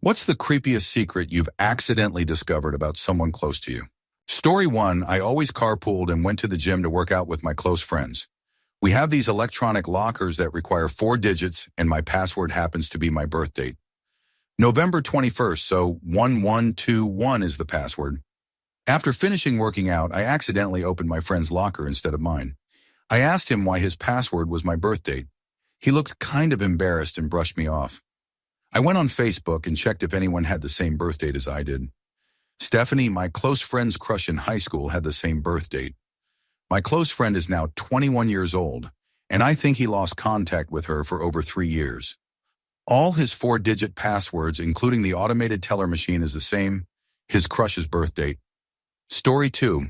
What's the creepiest secret you've accidentally discovered about someone close to you? Story 1, I always carpooled and went to the gym to work out with my close friends. We have these electronic lockers that require 4 digits, and my password happens to be my birth date. November 21st, so 1121 is the password. After finishing working out, I accidentally opened my friend's locker instead of mine. I asked him why his password was my birth date. He looked kind of embarrassed and brushed me off. I went on Facebook and checked if anyone had the same birth date as I did. Stephanie, my close friend's crush in high school, had the same birth date. My close friend is now 21 years old, and I think he lost contact with her for over 3 years. All his 4-digit passwords, including the automated teller machine, is the same, his crush's birth date. Story 2.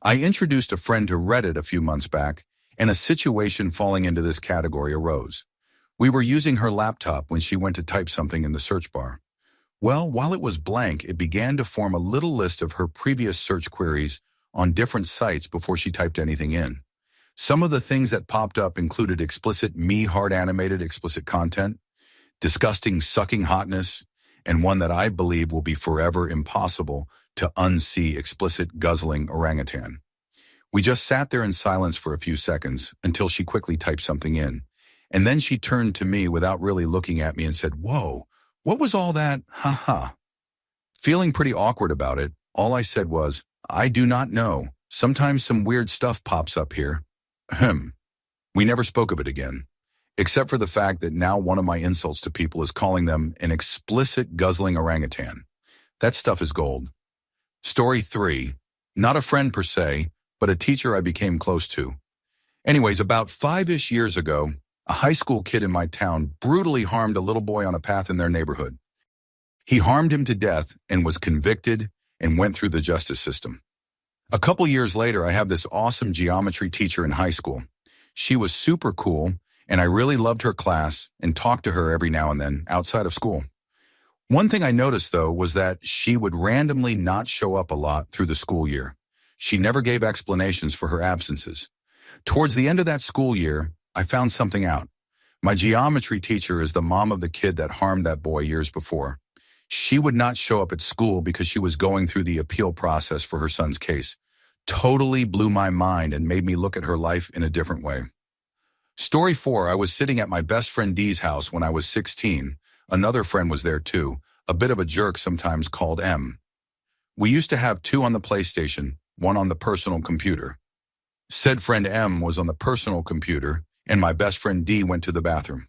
I introduced a friend to Reddit a few months back, and a situation falling into this category arose. We were using her laptop when she went to type something in the search bar. Well, while it was blank, it began to form a little list of her previous search queries on different sites before she typed anything in. Some of the things that popped up included explicit me-hard animated explicit content, disgusting sucking hotness, and one that I believe will be forever impossible to unsee, explicit guzzling orangutan. We just sat there in silence for a few seconds until she quickly typed something in. And then she turned to me without really looking at me and said, "Whoa, what was all that? Ha ha." Feeling pretty awkward about it, all I said was, "I do not know. Sometimes some weird stuff pops up here." Ahem. We never spoke of it again, except for the fact that now one of my insults to people is calling them an explicit guzzling orangutan. That stuff is gold. Story 3. Not a friend per se, but a teacher I became close to. Anyways, about 5-ish years ago, a high school kid in my town brutally harmed a little boy on a path in their neighborhood. He harmed him to death and was convicted and went through the justice system. A couple years later, I have this awesome geometry teacher in high school. She was super cool, and I really loved her class and talked to her every now and then outside of school. One thing I noticed, though, was that she would randomly not show up a lot through the school year. She never gave explanations for her absences. Towards the end of that school year, I found something out. My geometry teacher is the mom of the kid that harmed that boy years before. She would not show up at school because she was going through the appeal process for her son's case. Totally blew my mind and made me look at her life in a different way. Story 4, I was sitting at my best friend Dee's house when I was 16. Another friend was there too, a bit of a jerk sometimes called M. We used to have 2 on the PlayStation, 1 on the personal computer. Said friend M was on the personal computer, and my best friend D went to the bathroom.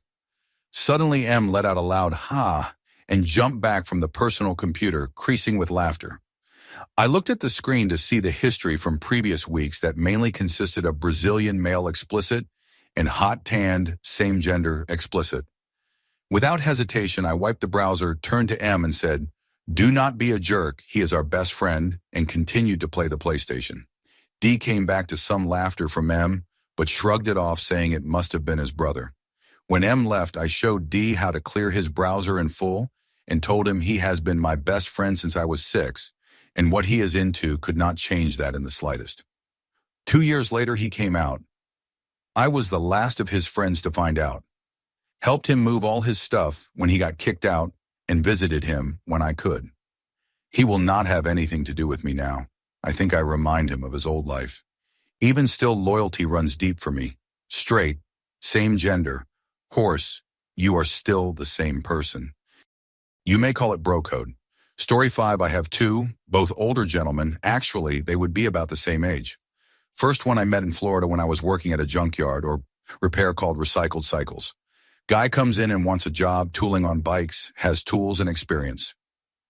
Suddenly M let out a loud "ha" and jumped back from the personal computer, creasing with laughter. I looked at the screen to see the history from previous weeks that mainly consisted of Brazilian male explicit and hot-tanned, same-gender explicit. Without hesitation, I wiped the browser, turned to M and said, "Do not be a jerk, he is our best friend," and continued to play the PlayStation. D came back to some laughter from M, but shrugged it off, saying it must have been his brother. When M left, I showed D how to clear his browser in full and told him he has been my best friend since I was 6, and what he is into could not change that in the slightest. 2 years later, he came out. I was the last of his friends to find out. Helped him move all his stuff when he got kicked out and visited him when I could. He will not have anything to do with me now. I think I remind him of his old life. Even still, loyalty runs deep for me. Straight, same gender, horse, you are still the same person. You may call it bro code. Story 5, I have 2, both older gentlemen. Actually, they would be about the same age. First one I met in Florida when I was working at a junkyard or repair called Recycled Cycles. Guy comes in and wants a job tooling on bikes, has tools and experience.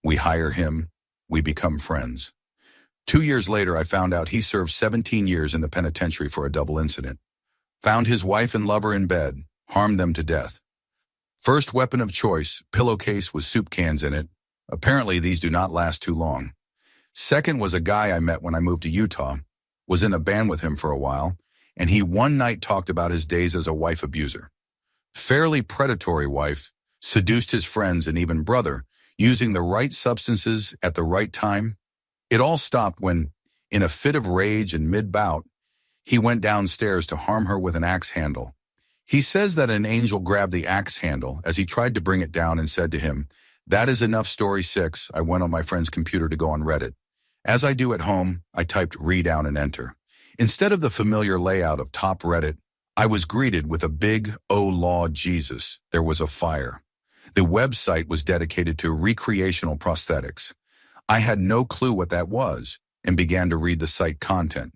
We hire him. We become friends. 2 years later, I found out he served 17 years in the penitentiary for a double incident. Found his wife and lover in bed, harmed them to death. First weapon of choice, pillowcase with soup cans in it. Apparently, these do not last too long. Second was a guy I met when I moved to Utah, was in a band with him for a while, and he one night talked about his days as a wife abuser. Fairly predatory wife, seduced his friends and even brother, using the right substances at the right time. It all stopped when, in a fit of rage and mid-bout, he went downstairs to harm her with an axe handle. He says that an angel grabbed the axe handle as he tried to bring it down and said to him, That is enough. Story 6. I went on my friend's computer to go on Reddit. As I do at home, I typed read down and enter. Instead of the familiar layout of top Reddit, I was greeted with a big, "Oh Lord Jesus," there was a fire. The website was dedicated to recreational prosthetics. I had no clue what that was and began to read the site content.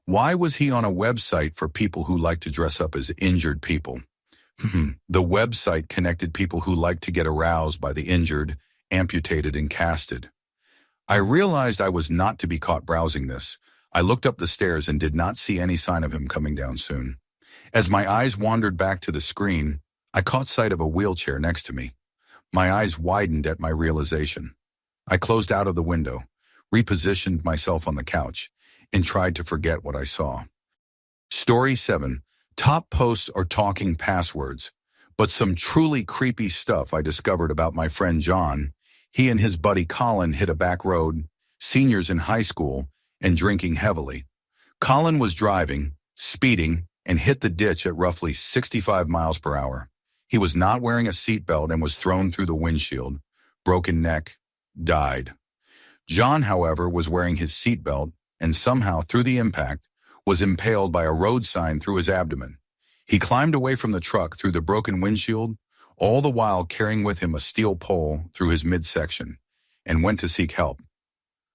Why was he on a website for people who like to dress up as injured people? The website connected people who like to get aroused by the injured, amputated, and casted. I realized I was not to be caught browsing this. I looked up the stairs and did not see any sign of him coming down soon. As my eyes wandered back to the screen, I caught sight of a wheelchair next to me. My eyes widened at my realization. I closed out of the window, repositioned myself on the couch, and tried to forget what I saw. Story 7. Top posts or talking passwords. But some truly creepy stuff I discovered about my friend John. He and his buddy Colin hit a back road, seniors in high school, and drinking heavily. Colin was driving, speeding, and hit the ditch at roughly 65 miles per hour. He was not wearing a seatbelt and was thrown through the windshield. Broken neck, died. John, however, was wearing his seatbelt and somehow, through the impact, was impaled by a road sign through his abdomen. He climbed away from the truck through the broken windshield, all the while carrying with him a steel pole through his midsection, and went to seek help.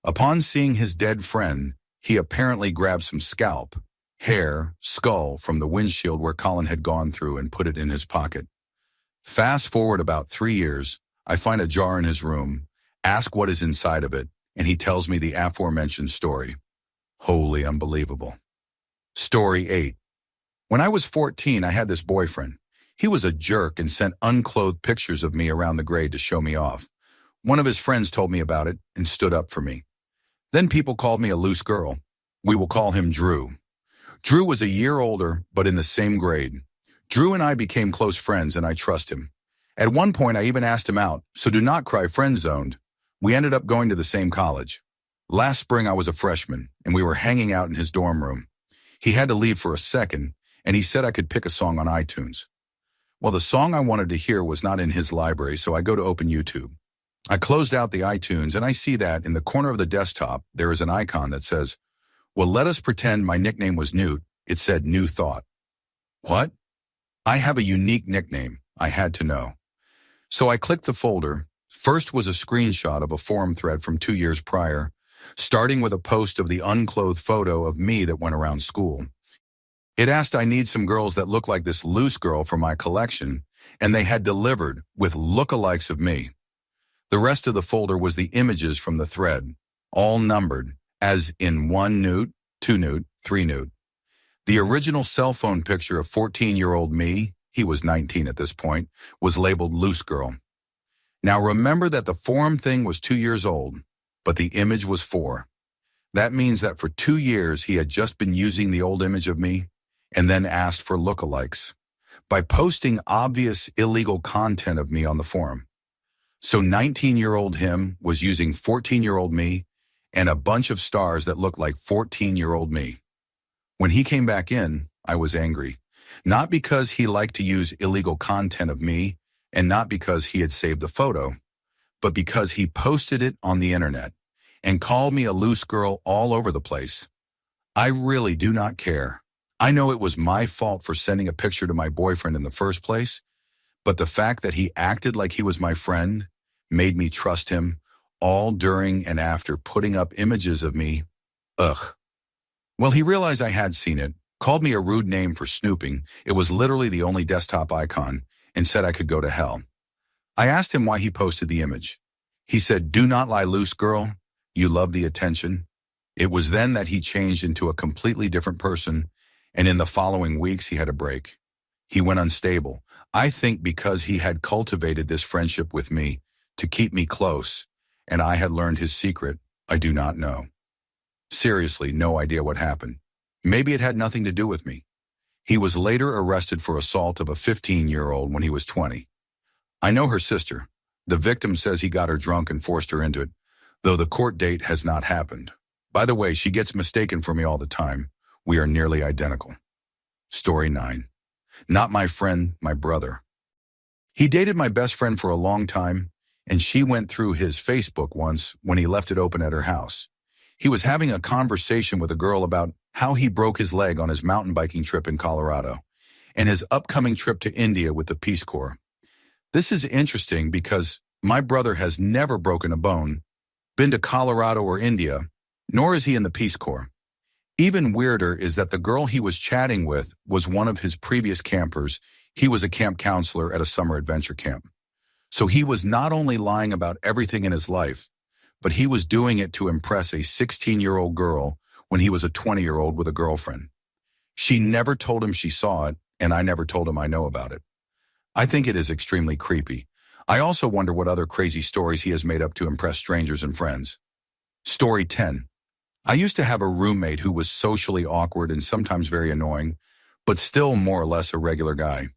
Upon seeing his dead friend, he apparently grabbed some scalp, hair, skull from the windshield where Colin had gone through and put it in his pocket. Fast forward about 3 years, I find a jar in his room, ask what is inside of it, and he tells me the aforementioned story. Wholly unbelievable. Story 8. When I was 14, I had this boyfriend. He was a jerk and sent unclothed pictures of me around the grade to show me off. One of his friends told me about it and stood up for me. Then people called me a loose girl. We will call him Drew. Drew was a year older, but in the same grade. Drew and I became close friends, and I trust him. At one point, I even asked him out, so do not cry friend-zoned. We ended up going to the same college. Last spring, I was a freshman, and we were hanging out in his dorm room. He had to leave for a second, and he said I could pick a song on iTunes. Well, the song I wanted to hear was not in his library, so I go to open YouTube. I closed out the iTunes, and I see that in the corner of the desktop, there is an icon that says, "Well, let us pretend my nickname was Newt." It said New Thought. What? I have a unique nickname. I had to know. So I clicked the folder. First was a screenshot of a forum thread from 2 years prior, starting with a post of the unclothed photo of me that went around school. It asked I need some girls that look like this loose girl for my collection, and they had delivered with lookalikes of me. The rest of the folder was the images from the thread, all numbered, as in 1 Newt, 2 Newt, 3 Newt. The original cell phone picture of 14-year-old me, he was 19 at this point, was labeled Loose Girl. Now remember that the forum thing was 2 years old, but the image was 4. That means that for 2 years he had just been using the old image of me and then asked for lookalikes by posting obvious illegal content of me on the forum. So 19-year-old him was using 14-year-old me and a bunch of stars that looked like 14-year-old me. When he came back in, I was angry. Not because he liked to use illegal content of me and not because he had saved the photo, but because he posted it on the internet and called me a loose girl all over the place. I really do not care. I know it was my fault for sending a picture to my boyfriend in the first place, but the fact that he acted like he was my friend made me trust him all during and after putting up images of me. Ugh. Well, he realized I had seen it, called me a rude name for snooping. It was literally the only desktop icon, and said I could go to hell. I asked him why he posted the image. He said, "Do not lie loose, girl. You love the attention." It was then that he changed into a completely different person, and in the following weeks he had a break. He went unstable, I think because he had cultivated this friendship with me to keep me close, and I had learned his secret. I do not know. Seriously, no idea what happened. Maybe it had nothing to do with me. He was later arrested for assault of a 15-year-old when he was 20. I know her sister. The victim says he got her drunk and forced her into it, though the court date has not happened. By the way, she gets mistaken for me all the time. We are nearly identical. Story 9. Not my friend, my brother. He dated my best friend for a long time. and she went through his Facebook once when he left it open at her house. He was having a conversation with a girl about how he broke his leg on his mountain biking trip in Colorado and his upcoming trip to India with the Peace Corps. This is interesting because my brother has never broken a bone, been to Colorado or India, nor is he in the Peace Corps. Even weirder is that the girl he was chatting with was one of his previous campers. He was a camp counselor at a summer adventure camp. So he was not only lying about everything in his life, but he was doing it to impress a 16-year-old girl when he was a 20-year-old with a girlfriend. She never told him she saw it, and I never told him I know about it. I think it is extremely creepy. I also wonder what other crazy stories he has made up to impress strangers and friends. Story 10. I used to have a roommate who was socially awkward and sometimes very annoying, but still more or less a regular guy.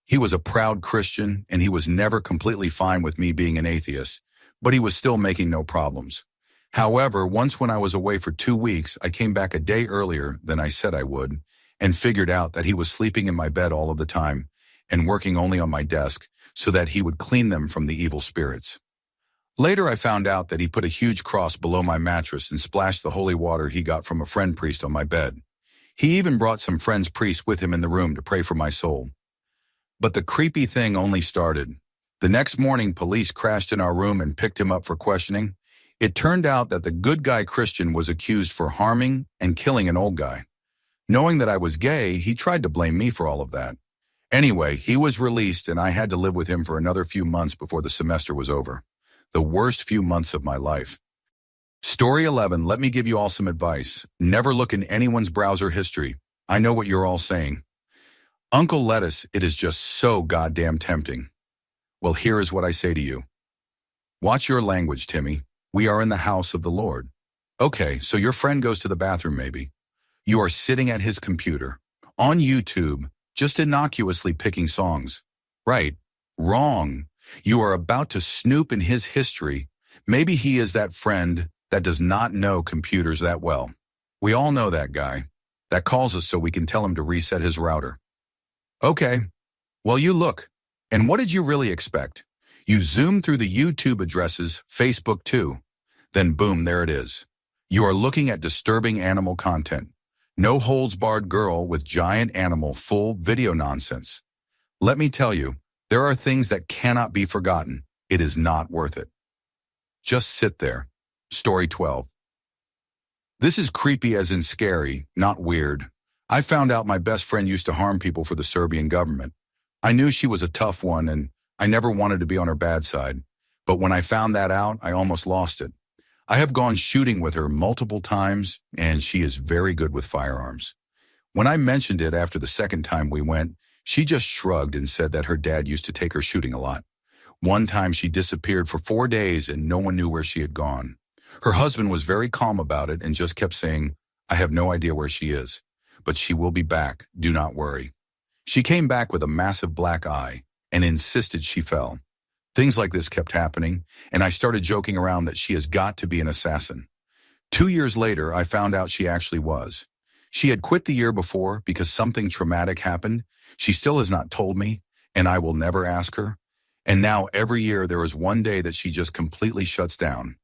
He was a proud Christian, and he was never completely fine with me being an atheist, but he was still making no problems. However, once when I was away for 2 weeks, I came back a day earlier than I said I would, and figured out that he was sleeping in my bed all of the time and working only on my desk so that he would clean them from the evil spirits. Later, I found out that he put a huge cross below my mattress and splashed the holy water he got from a friend priest on my bed. He even brought some friend's priest with him in the room to pray for my soul. But the creepy thing only started. The next morning, police crashed in our room and picked him up for questioning. It turned out that the good guy Christian was accused for harming and killing an old guy. Knowing that I was gay, he tried to blame me for all of that. Anyway, he was released and I had to live with him for another few months before the semester was over. The worst few months of my life. Story 11, let me give you all some advice. Never look in anyone's browser history. I know what you're all saying. Uncle Lettuce, it is just so goddamn tempting. Well, here is what I say to you. Watch your language, Timmy. We are in the house of the Lord. Okay, so your friend goes to the bathroom maybe. You are sitting at his computer, on YouTube, just innocuously picking songs. Right. Wrong. You are about to snoop in his history. Maybe he is that friend that does not know computers that well. We all know that guy that calls us so we can tell him to reset his router. Okay, well you look. And what did you really expect? You zoom through the YouTube addresses, Facebook too. Then boom, there it is. You are looking at disturbing animal content. No holds barred girl with giant animal full video nonsense. Let me tell you, there are things that cannot be forgotten. It is not worth it. Just sit there. Story 12. This is creepy as in scary, not weird. I found out my best friend used to harm people for the Serbian government. I knew she was a tough one and I never wanted to be on her bad side. But when I found that out, I almost lost it. I have gone shooting with her multiple times and she is very good with firearms. When I mentioned it after the second time we went, she just shrugged and said that her dad used to take her shooting a lot. One time she disappeared for 4 days and no one knew where she had gone. Her husband was very calm about it and just kept saying, I have no idea where she is, but she will be back, do not worry. She came back with a massive black eye and insisted she fell. Things like this kept happening, and I started joking around that she has got to be an assassin. 2 years later, I found out she actually was. She had quit the year before because something traumatic happened. She still has not told me, and I will never ask her. And now every year there is one day that she just completely shuts down.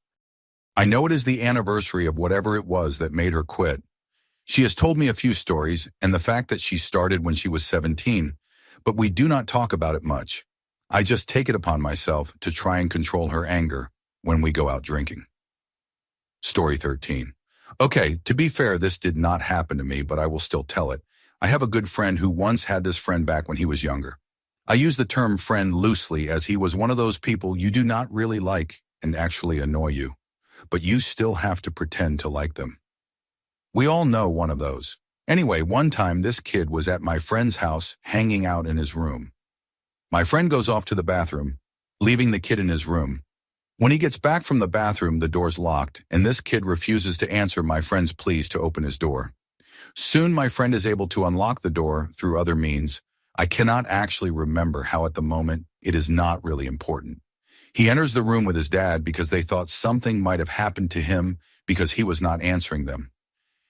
I know it is the anniversary of whatever it was that made her quit. She has told me a few stories, and the fact that she started when she was 17, but we do not talk about it much. I just take it upon myself to try and control her anger when we go out drinking. Story 13. Okay, to be fair, this did not happen to me, but I will still tell it. I have a good friend who once had this friend back when he was younger. I use the term friend loosely as he was one of those people you do not really like and actually annoy you, but you still have to pretend to like them. We all know one of those. Anyway, one time this kid was at my friend's house hanging out in his room. My friend goes off to the bathroom, leaving the kid in his room. When he gets back from the bathroom, the door's locked, and this kid refuses to answer my friend's pleas to open his door. Soon my friend is able to unlock the door through other means. I cannot actually remember how at the moment. It is not really important. He enters the room with his dad because they thought something might have happened to him because he was not answering them.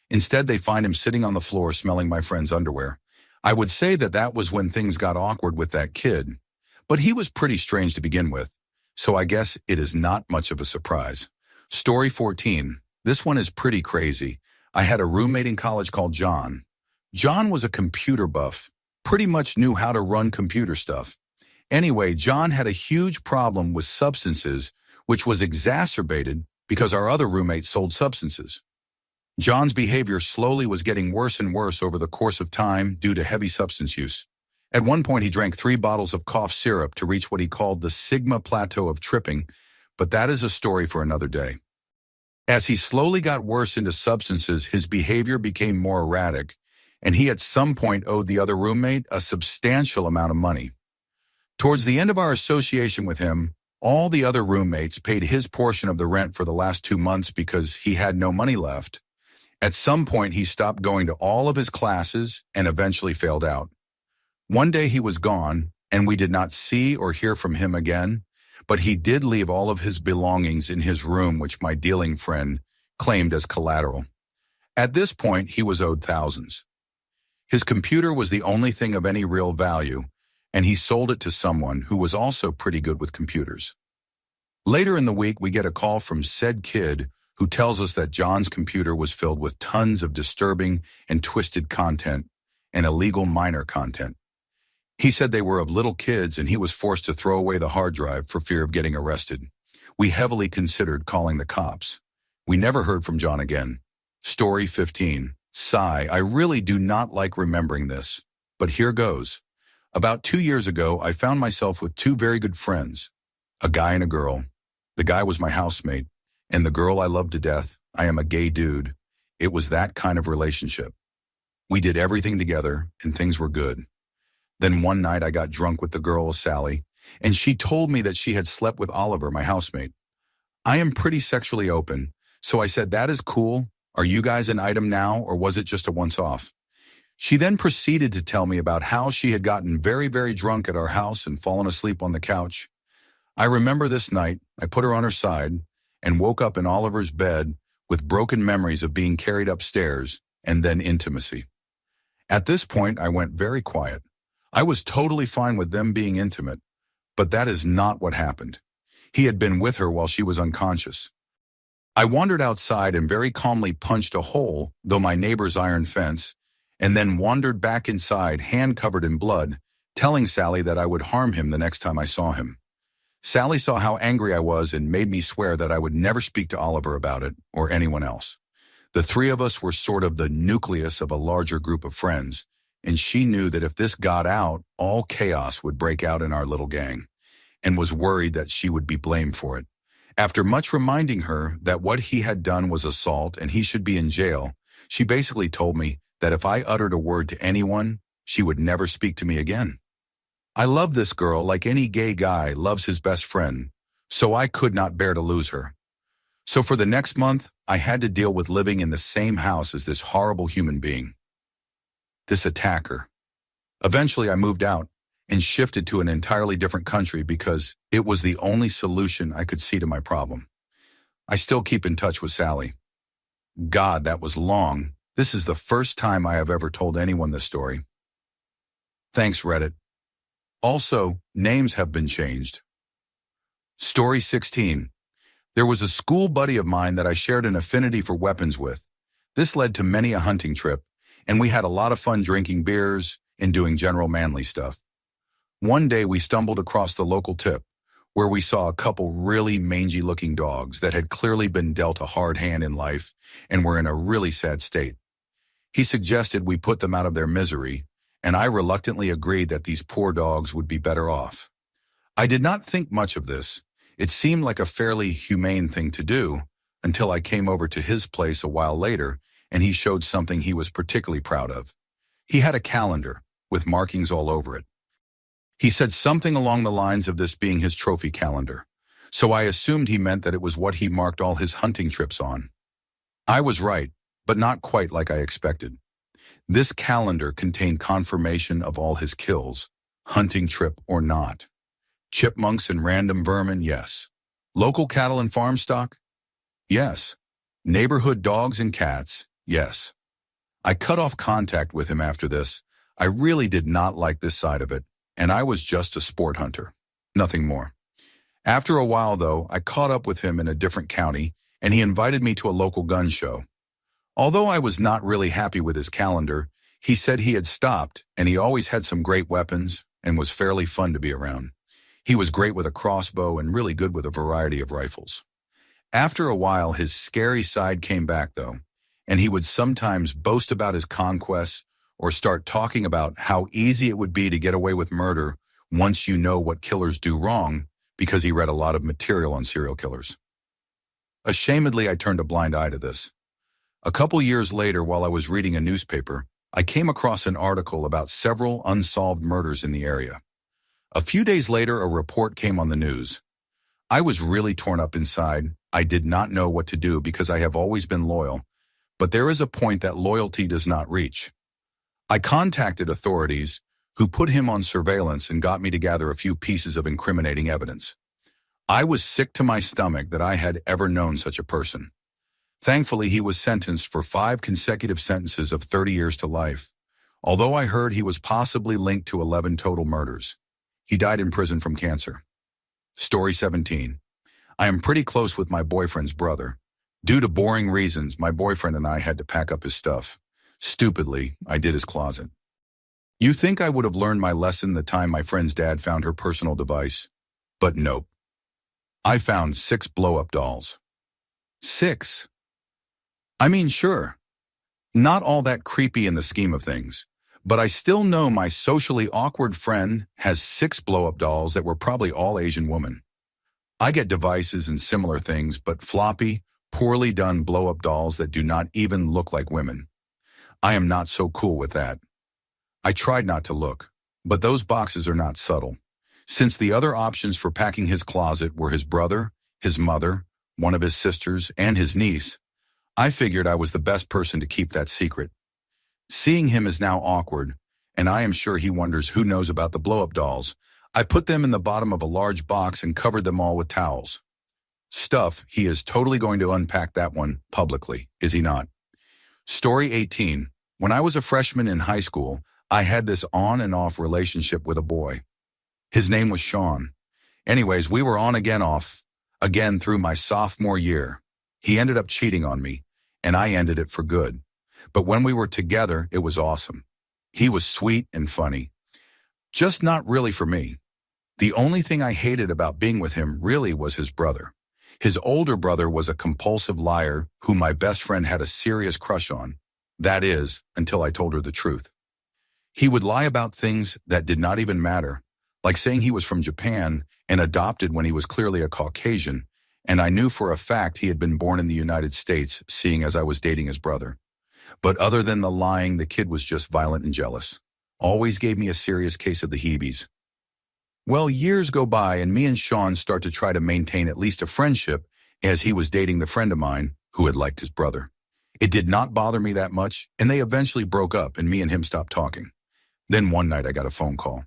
Instead, they find him sitting on the floor smelling my friend's underwear. I would say that was when things got awkward with that kid, but he was pretty strange to begin with. so I guess it is not much of a surprise. Story 14. This one is pretty crazy. I had a roommate in college called John. John was a computer buff, pretty much knew how to run computer stuff. Anyway, John had a huge problem with substances, which was exacerbated because our other roommate sold substances. John's behavior slowly was getting worse and worse over the course of time due to heavy substance use. At one point, he drank 3 bottles of cough syrup to reach what he called the sigma plateau of tripping, but that is a story for another day. As he slowly got worse into substances, his behavior became more erratic, and he at some point owed the other roommate a substantial amount of money. Towards the end of our association with him, all the other roommates paid his portion of the rent for the last 2 months because he had no money left. At some point, he stopped going to all of his classes and eventually failed out. One day he was gone, and we did not see or hear from him again, but he did leave all of his belongings in his room, which my dealing friend claimed as collateral. At this point, he was owed thousands. His computer was the only thing of any real value, and he sold it to someone who was also pretty good with computers. Later in the week, we get a call from said kid who tells us that John's computer was filled with tons of disturbing and twisted content and illegal minor content. He said they were of little kids and he was forced to throw away the hard drive for fear of getting arrested. We heavily considered calling the cops. We never heard from John again. Story 15. Sigh, I really do not like remembering this, but here goes. About 2 years ago, I found myself with 2 very good friends, a guy and a girl. The guy was my housemate, and the girl I loved to death. I am a gay dude. It was that kind of relationship. We did everything together, and things were good. Then one night I got drunk with the girl, Sally, and she told me that she had slept with Oliver, my housemate. I am pretty sexually open, so I said, that is cool. Are you guys an item now, or was it just a once-off? She then proceeded to tell me about how she had gotten very, very drunk at our house and fallen asleep on the couch. I remember this night, I put her on her side and woke up in Oliver's bed with broken memories of being carried upstairs and then intimacy. At this point, I went very quiet. I was totally fine with them being intimate, but that is not what happened. He had been with her while she was unconscious. I wandered outside and very calmly punched a hole through my neighbor's iron fence, and then wandered back inside, hand covered in blood, telling Sally that I would harm him the next time I saw him. Sally saw how angry I was and made me swear that I would never speak to Oliver about it or anyone else. The 3 of us were sort of the nucleus of a larger group of friends, and she knew that if this got out, all chaos would break out in our little gang, and was worried that she would be blamed for it. After much reminding her that what he had done was assault and he should be in jail, she basically told me that if I uttered a word to anyone, she would never speak to me again. I love this girl like any gay guy loves his best friend, so I could not bear to lose her. So for the next month, I had to deal with living in the same house as this horrible human being, this attacker. Eventually, I moved out and shifted to an entirely different country because it was the only solution I could see to my problem. I still keep in touch with Sally. God, that was long. This is the first time I have ever told anyone this story. Thanks, Reddit. Also, names have been changed. Story 16. There was a school buddy of mine that I shared an affinity for weapons with. This led to many a hunting trip, and we had a lot of fun drinking beers and doing general manly stuff. One day we stumbled across the local tip, where we saw a couple really mangy-looking dogs that had clearly been dealt a hard hand in life and were in a really sad state. He suggested we put them out of their misery, and I reluctantly agreed that these poor dogs would be better off. I did not think much of this. It seemed like a fairly humane thing to do until I came over to his place a while later and he showed something he was particularly proud of. He had a calendar with markings all over it. He said something along the lines of this being his trophy calendar, so I assumed he meant that it was what he marked all his hunting trips on. I was right, but not quite like I expected. This calendar contained confirmation of all his kills, hunting trip or not. Chipmunks and random vermin, yes. Local cattle and farm stock? Yes. Neighborhood dogs and cats? Yes. I cut off contact with him after this. I really did not like this side of it, and I was just a sport hunter. Nothing more. After a while, though, I caught up with him in a different county, and he invited me to a local gun show. Although I was not really happy with his calendar, he said he had stopped, and he always had some great weapons and was fairly fun to be around. He was great with a crossbow and really good with a variety of rifles. After a while, his scary side came back, though, and he would sometimes boast about his conquests or start talking about how easy it would be to get away with murder once you know what killers do wrong, because he read a lot of material on serial killers. Ashamedly, I turned a blind eye to this. A couple years later, while I was reading a newspaper, I came across an article about several unsolved murders in the area. A few days later, a report came on the news. I was really torn up inside. I did not know what to do because I have always been loyal, but there is a point that loyalty does not reach. I contacted authorities, who put him on surveillance and got me to gather a few pieces of incriminating evidence. I was sick to my stomach that I had ever known such a person. Thankfully, he was sentenced for 5 consecutive sentences of 30 years to life, although I heard he was possibly linked to 11 total murders. He died in prison from cancer. Story 17. I am pretty close with my boyfriend's brother. Due to boring reasons, my boyfriend and I had to pack up his stuff. Stupidly, I did his closet. You think I would have learned my lesson the time my friend's dad found her personal device? But nope. I found 6 blow-up dolls. 6. I mean, sure. Not all that creepy in the scheme of things, but I still know my socially awkward friend has 6 blow-up dolls that were probably all Asian women. I get devices and similar things, but floppy, poorly done blow-up dolls that do not even look like women. I am not so cool with that. I tried not to look, but those boxes are not subtle. Since the other options for packing his closet were his brother, his mother, one of his sisters, and his niece, I figured I was the best person to keep that secret. Seeing him is now awkward, and I am sure he wonders who knows about the blow-up dolls. I put them in the bottom of a large box and covered them all with towels. Stuff, he is totally going to unpack that one publicly, is he not? Story 18. When I was a freshman in high school, I had this on and off relationship with a boy. His name was Sean. Anyways, we were on again off, again through my sophomore year. He ended up cheating on me, and I ended it for good. But when we were together, it was awesome. He was sweet and funny. Just not really for me. The only thing I hated about being with him really was his brother. His older brother was a compulsive liar who my best friend had a serious crush on. That is, until I told her the truth. He would lie about things that did not even matter, like saying he was from Japan and adopted when he was clearly a Caucasian, and I knew for a fact he had been born in the United States, seeing as I was dating his brother. But other than the lying, the kid was just violent and jealous. Always gave me a serious case of the heebies. Well, years go by and me and Sean start to try to maintain at least a friendship as he was dating the friend of mine who had liked his brother. It did not bother me that much, and they eventually broke up and me and him stopped talking. Then one night I got a phone call.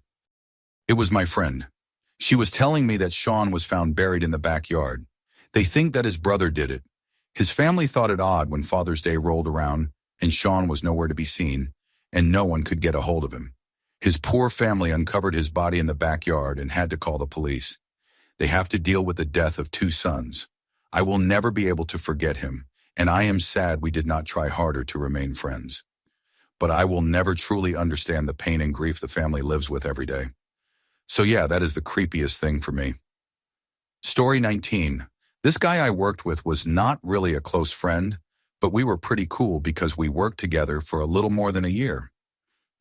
It was my friend. She was telling me that Sean was found buried in the backyard. They think that his brother did it. His family thought it odd when Father's Day rolled around and Sean was nowhere to be seen, and no one could get a hold of him. His poor family uncovered his body in the backyard and had to call the police. They have to deal with the death of 2 sons. I will never be able to forget him, and I am sad we did not try harder to remain friends. But I will never truly understand the pain and grief the family lives with every day. So yeah, that is the creepiest thing for me. Story 19. This guy I worked with was not really a close friend, but we were pretty cool because we worked together for a little more than a year.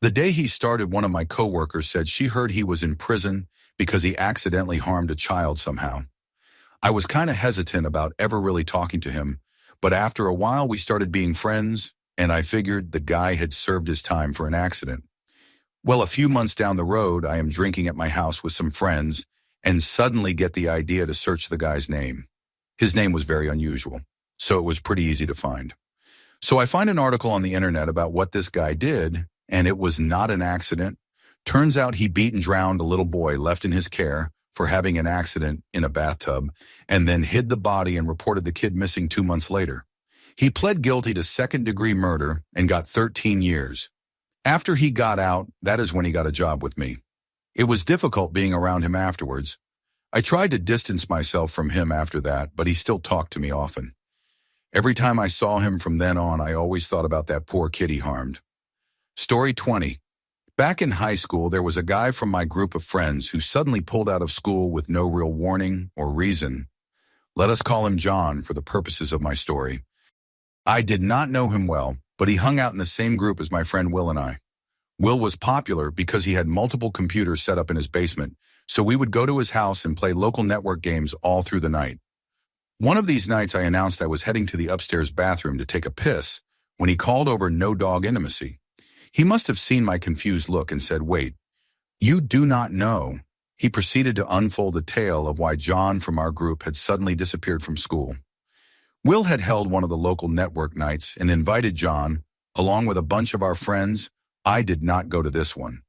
The day he started, one of my coworkers said she heard he was in prison because he accidentally harmed a child somehow. I was kind of hesitant about ever really talking to him, but after a while we started being friends, and I figured the guy had served his time for an accident. Well, a few months down the road, I am drinking at my house with some friends and suddenly get the idea to search the guy's name. His name was very unusual, so it was pretty easy to find. So I find an article on the internet about what this guy did, and it was not an accident. Turns out he beat and drowned a little boy left in his care for having an accident in a bathtub, and then hid the body and reported the kid missing 2 months later. He pled guilty to second-degree murder and got 13 years. After he got out, that is when he got a job with me. It was difficult being around him afterwards. I tried to distance myself from him after that, but he still talked to me often. Every time I saw him from then on, I always thought about that poor kid he harmed. Story 20. Back in high school, there was a guy from my group of friends who suddenly pulled out of school with no real warning or reason. Let us call him John for the purposes of my story. I did not know him well, but he hung out in the same group as my friend Will and I. Will was popular because he had multiple computers set up in his basement, so we would go to his house and play local network games all through the night. One of these nights I announced I was heading to the upstairs bathroom to take a piss when he called over no dog intimacy. He must have seen my confused look and said, "Wait, you do not know." He proceeded to unfold the tale of why John from our group had suddenly disappeared from school. Will had held one of the local network nights and invited John, along with a bunch of our friends. I did not go to this one.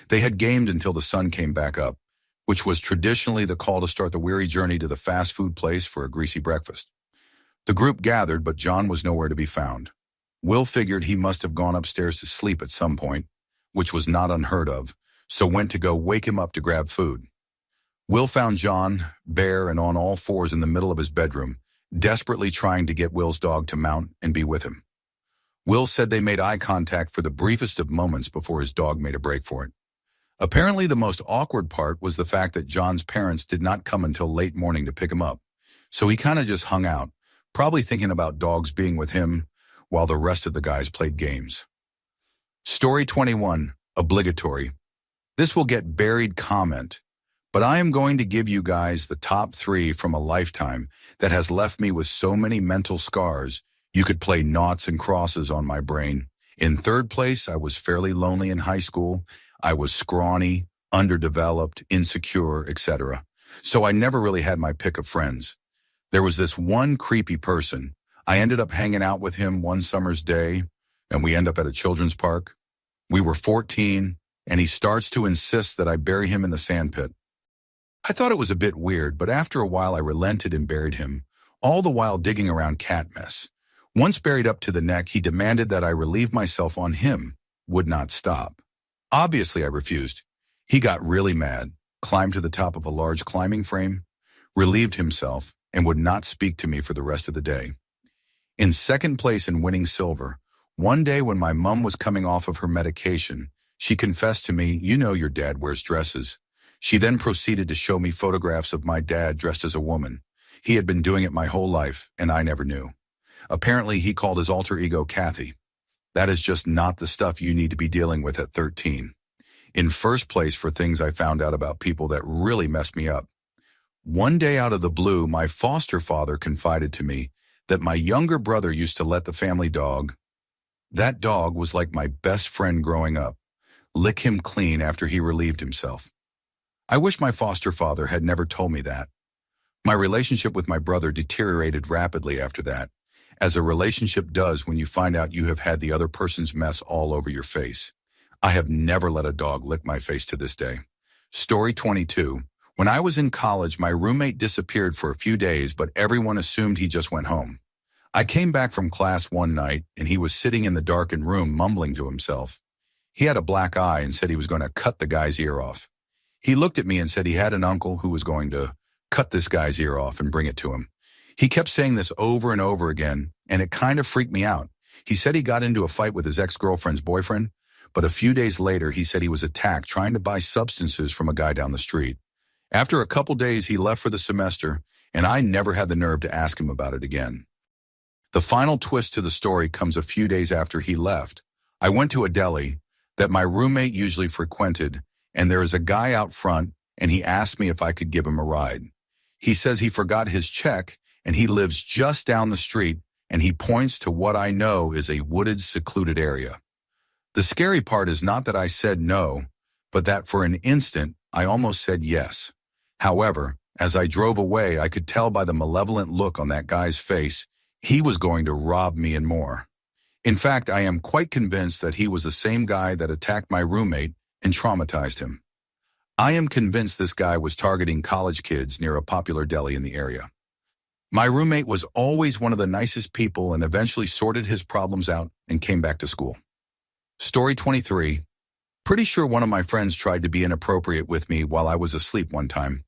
They had gamed until the sun came back up, which was traditionally the call to start the weary journey to the fast food place for a greasy breakfast. The group gathered, but John was nowhere to be found. Will figured he must have gone upstairs to sleep at some point, which was not unheard of, so went to go wake him up to grab food. Will found John, bare and on all fours in the middle of his bedroom, desperately trying to get Will's dog to mount and be with him. Will said they made eye contact for the briefest of moments before his dog made a break for it. Apparently, the most awkward part was the fact that John's parents did not come until late morning to pick him up, so he kind of just hung out, probably thinking about dogs being with him while the rest of the guys played games. Story 21, obligatory. This will get buried comment, but I am going to give you guys the top 3 from a lifetime that has left me with so many mental scars you could play noughts and crosses on my brain. In third place, I was fairly lonely in high school. I was scrawny, underdeveloped, insecure, etc. So I never really had my pick of friends. There was this one creepy person. I ended up hanging out with him one summer's day, and we end up at a children's park. We were 14, and he starts to insist that I bury him in the sandpit. I thought it was a bit weird, but after a while I relented and buried him, all the while digging around cat mess. Once buried up to the neck, he demanded that I relieve myself on him, would not stop. Obviously, I refused. He got really mad, climbed to the top of a large climbing frame, relieved himself, and would not speak to me for the rest of the day. In second place in winning silver, one day when my mom was coming off of her medication, she confessed to me, "You know your dad wears dresses." She then proceeded to show me photographs of my dad dressed as a woman. He had been doing it my whole life, and I never knew. Apparently, he called his alter ego Kathy. That is just not the stuff you need to be dealing with at 13. In first place for things I found out about people that really messed me up. One day out of the blue, my foster father confided to me that my younger brother used to let the family dog, that dog was like my best friend growing up, lick him clean after he relieved himself. I wish my foster father had never told me that. My relationship with my brother deteriorated rapidly after that, as a relationship does when you find out you have had the other person's mess all over your face. I have never let a dog lick my face to this day. Story 22. When I was in college, my roommate disappeared for a few days, but everyone assumed he just went home. I came back from class one night, and he was sitting in the darkened room mumbling to himself. He had a black eye and said he was going to cut the guy's ear off. He looked at me and said he had an uncle who was going to cut this guy's ear off and bring it to him. He kept saying this over and over again, and it kind of freaked me out. He said he got into a fight with his ex-girlfriend's boyfriend, but a few days later he said he was attacked trying to buy substances from a guy down the street. After a couple days, he left for the semester, and I never had the nerve to ask him about it again. The final twist to the story comes a few days after he left. I went to a deli that my roommate usually frequented, and there is a guy out front, and he asked me if I could give him a ride. He says he forgot his check, and he lives just down the street, and he points to what I know is a wooded, secluded area. The scary part is not that I said no, but that for an instant, I almost said yes. However, as I drove away, I could tell by the malevolent look on that guy's face, he was going to rob me and more. In fact, I am quite convinced that he was the same guy that attacked my roommate and traumatized him. I am convinced this guy was targeting college kids near a popular deli in the area. My roommate was always one of the nicest people and eventually sorted his problems out and came back to school. Story 23. Pretty sure one of my friends tried to be inappropriate with me while I was asleep one time.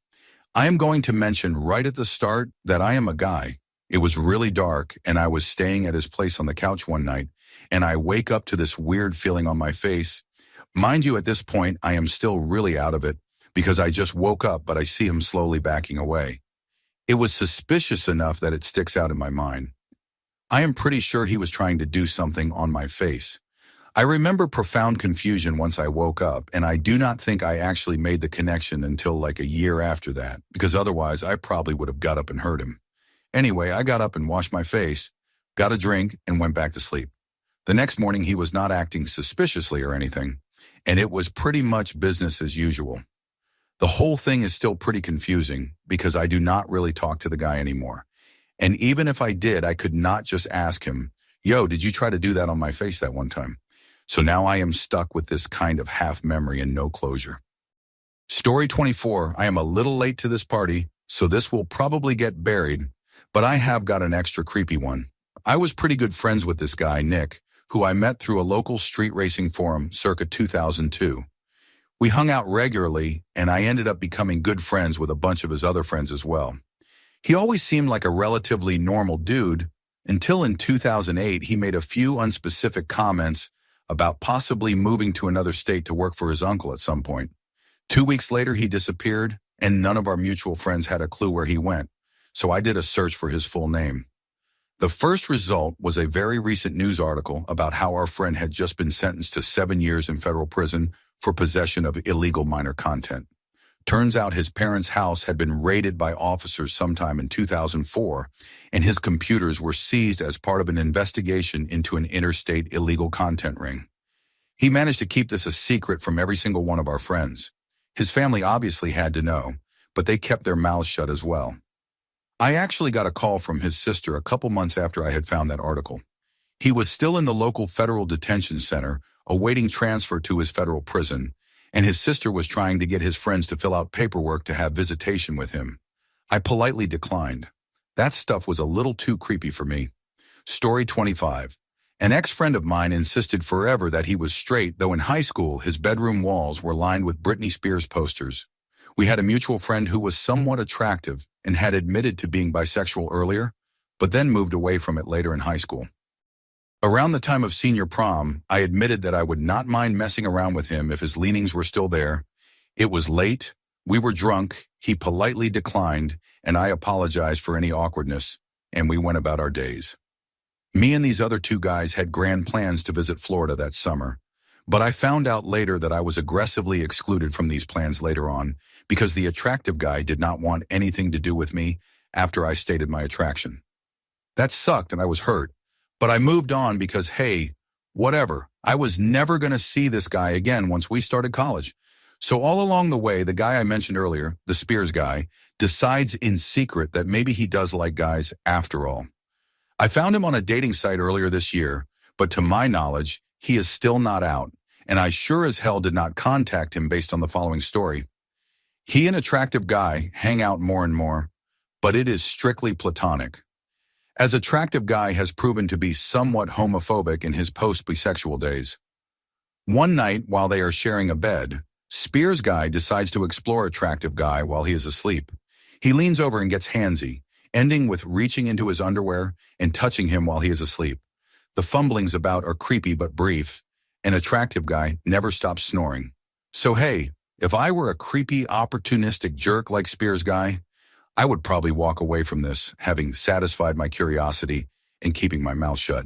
I am going to mention right at the start that I am a guy. It was really dark, and I was staying at his place on the couch one night, and I wake up to this weird feeling on my face. Mind you, at this point, I am still really out of it, because I just woke up, but I see him slowly backing away. It was suspicious enough that it sticks out in my mind. I am pretty sure he was trying to do something on my face. I remember profound confusion once I woke up, and I do not think I actually made the connection until like a year after that, because otherwise I probably would have got up and hurt him. Anyway, I got up and washed my face, got a drink, and went back to sleep. The next morning he was not acting suspiciously or anything, and it was pretty much business as usual. The whole thing is still pretty confusing because I do not really talk to the guy anymore. And even if I did, I could not just ask him, "Yo, did you try to do that on my face that one time?" So now I am stuck with this kind of half memory and no closure. Story 24, I am a little late to this party, so this will probably get buried, but I have got an extra creepy one. I was pretty good friends with this guy, Nick, who I met through a local street racing forum circa 2002. We hung out regularly, and I ended up becoming good friends with a bunch of his other friends as well. He always seemed like a relatively normal dude, until in 2008 he made a few unspecific comments about possibly moving to another state to work for his uncle at some point. 2 weeks later he disappeared, and none of our mutual friends had a clue where he went, so I did a search for his full name. The first result was a very recent news article about how our friend had just been sentenced to 7 years in federal prison for possession of illegal minor content. Turns out his parents' house had been raided by officers sometime in 2004, and his computers were seized as part of an investigation into an interstate illegal content ring. He managed to keep this a secret from every single one of our friends. His family obviously had to know, but they kept their mouths shut as well. I actually got a call from his sister a couple months after I had found that article. He was still in the local federal detention center, awaiting transfer to his federal prison, and his sister was trying to get his friends to fill out paperwork to have visitation with him. I politely declined. That stuff was a little too creepy for me. Story 25. An ex-friend of mine insisted forever that he was straight, though in high school his bedroom walls were lined with Britney Spears posters. We had a mutual friend who was somewhat attractive and had admitted to being bisexual earlier, but then moved away from it later in high school. Around the time of senior prom, I admitted that I would not mind messing around with him if his leanings were still there. It was late, we were drunk, he politely declined, and I apologized for any awkwardness, and we went about our days. Me and these other two guys had grand plans to visit Florida that summer, but I found out later that I was aggressively excluded from these plans later on because the attractive guy did not want anything to do with me after I stated my attraction. That sucked and I was hurt. But I moved on because, hey, whatever. I was never going to see this guy again once we started college. So all along the way, the guy I mentioned earlier, the Spears guy, decides in secret that maybe he does like guys after all. I found him on a dating site earlier this year, but to my knowledge, he is still not out, and I sure as hell did not contact him based on the following story. He and attractive guy hang out more and more, but it is strictly platonic. As attractive guy has proven to be somewhat homophobic in his post-bisexual days. One night, while they are sharing a bed, Spears guy decides to explore attractive guy while he is asleep. He leans over and gets handsy, ending with reaching into his underwear and touching him while he is asleep. The fumblings about are creepy but brief, and attractive guy never stops snoring. So hey, if I were a creepy, opportunistic jerk like Spears guy, I would probably walk away from this, having satisfied my curiosity and keeping my mouth shut.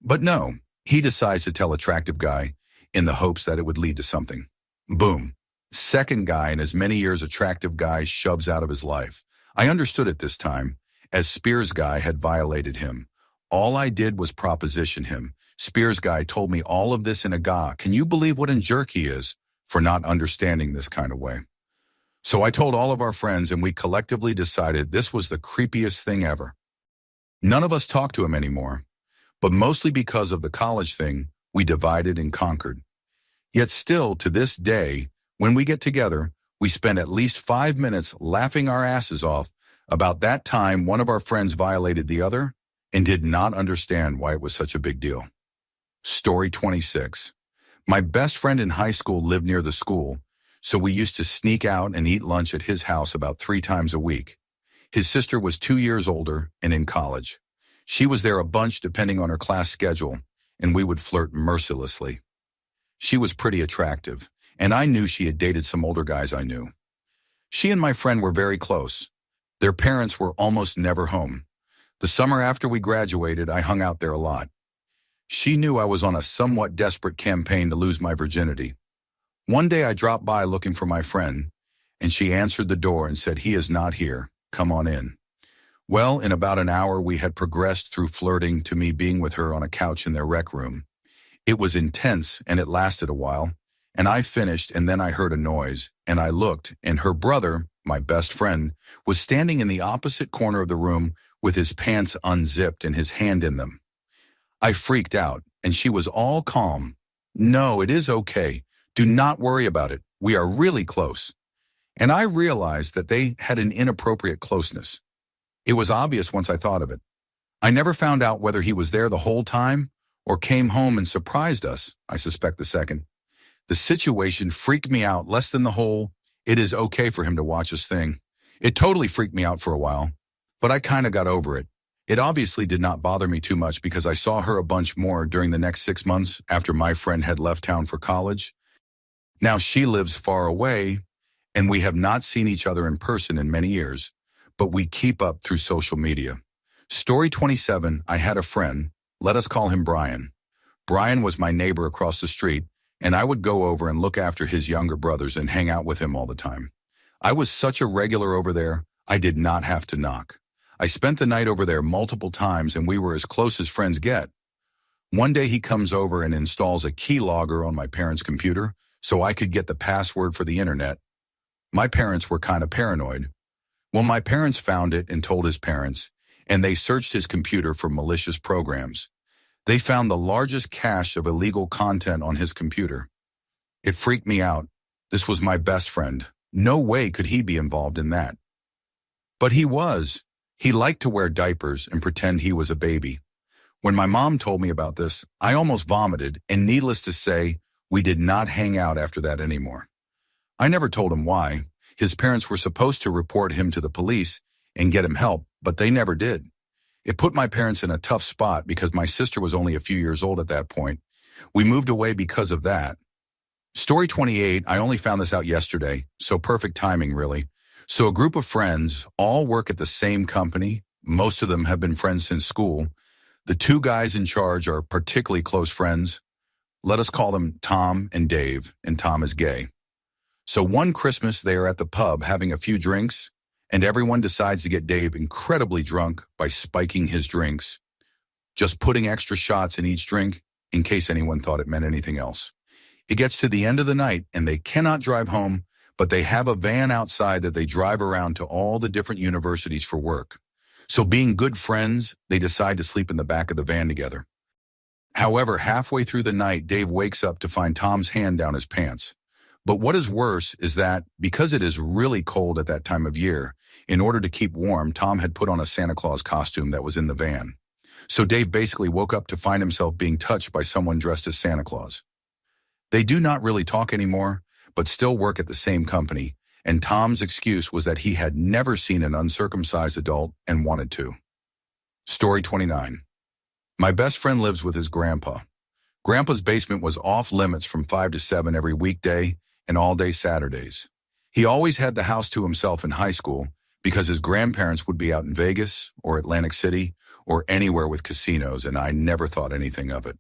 But no, he decides to tell attractive guy in the hopes that it would lead to something. Boom. Second guy in as many years attractive guy shoves out of his life. I understood it this time, as Spears guy had violated him. All I did was proposition him. Spears guy told me all of this in a gah. Can you believe what a jerk he is for not understanding this kind of way? So I told all of our friends, and we collectively decided this was the creepiest thing ever. None of us talked to him anymore, but mostly because of the college thing, we divided and conquered. Yet still, to this day, when we get together, we spend at least 5 minutes laughing our asses off about that time one of our friends violated the other and did not understand why it was such a big deal. Story 26. My best friend in high school lived near the school, so we used to sneak out and eat lunch at his house about 3 times a week. His sister was 2 years older and in college. She was there a bunch depending on her class schedule, and we would flirt mercilessly. She was pretty attractive, and I knew she had dated some older guys I knew. She and my friend were very close. Their parents were almost never home. The summer after we graduated, I hung out there a lot. She knew I was on a somewhat desperate campaign to lose my virginity. One day I dropped by looking for my friend, and she answered the door and said, "He is not here. Come on in." Well, in about an hour, we had progressed through flirting to me being with her on a couch in their rec room. It was intense, and it lasted a while, and I finished, and then I heard a noise, and I looked, and her brother, my best friend, was standing in the opposite corner of the room with his pants unzipped and his hand in them. I freaked out, and she was all calm. "No, it is okay. Do not worry about it. We are really close." And I realized that they had an inappropriate closeness. It was obvious once I thought of it. I never found out whether he was there the whole time or came home and surprised us. I suspect the second. The situation freaked me out less than the whole "it is okay for him to watch us" thing. It totally freaked me out for a while, but I kind of got over it. It obviously did not bother me too much because I saw her a bunch more during the next 6 months after my friend had left town for college. Now she lives far away, and we have not seen each other in person in many years, but we keep up through social media. Story 27, I had a friend. Let us call him Brian. Brian was my neighbor across the street, and I would go over and look after his younger brothers and hang out with him all the time. I was such a regular over there, I did not have to knock. I spent the night over there multiple times, and we were as close as friends get. One day he comes over and installs a keylogger on my parents' computer so I could get the password for the internet. My parents were kind of paranoid. Well, my parents found it and told his parents, and they searched his computer for malicious programs. They found the largest cache of illegal content on his computer. It freaked me out. This was my best friend. No way could he be involved in that. But he was. He liked to wear diapers and pretend he was a baby. When my mom told me about this, I almost vomited, and needless to say, we did not hang out after that anymore. I never told him why. His parents were supposed to report him to the police and get him help, but they never did. It put my parents in a tough spot because my sister was only a few years old at that point. We moved away because of that. Story 28, I only found this out yesterday, so perfect timing, really. So a group of friends all work at the same company. Most of them have been friends since school. The 2 guys in charge are particularly close friends. Let us call them Tom and Dave, and Tom is gay. So one Christmas, they are at the pub having a few drinks, and everyone decides to get Dave incredibly drunk by spiking his drinks, just putting extra shots in each drink in case anyone thought it meant anything else. It gets to the end of the night, and they cannot drive home, but they have a van outside that they drive around to all the different universities for work. So being good friends, they decide to sleep in the back of the van together. However, halfway through the night, Dave wakes up to find Tom's hand down his pants. But what is worse is that, because it is really cold at that time of year, in order to keep warm, Tom had put on a Santa Claus costume that was in the van. So Dave basically woke up to find himself being touched by someone dressed as Santa Claus. They do not really talk anymore, but still work at the same company, and Tom's excuse was that he had never seen an uncircumcised adult and wanted to. Story 29. My best friend lives with his grandpa. Grandpa's basement was off limits from 5 to 7 every weekday and all-day Saturdays. He always had the house to himself in high school because his grandparents would be out in Vegas or Atlantic City or anywhere with casinos, and I never thought anything of it.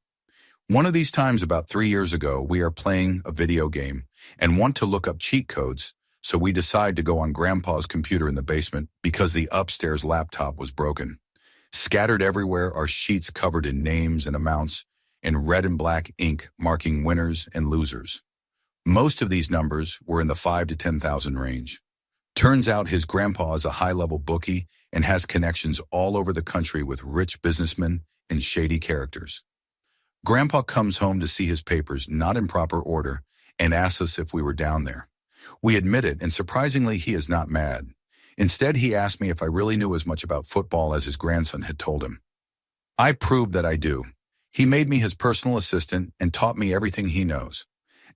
One of these times about 3 years ago, we are playing a video game and want to look up cheat codes, so we decide to go on Grandpa's computer in the basement because the upstairs laptop was broken. Scattered everywhere are sheets covered in names and amounts in red and black ink marking winners and losers. Most of these numbers were in the 5 to 10,000 range. Turns out his grandpa is a high-level bookie and has connections all over the country with rich businessmen and shady characters. Grandpa comes home to see his papers not in proper order and asks us if we were down there. We admit it, and surprisingly, he is not mad. Instead, he asked me if I really knew as much about football as his grandson had told him. I proved that I do. He made me his personal assistant and taught me everything he knows.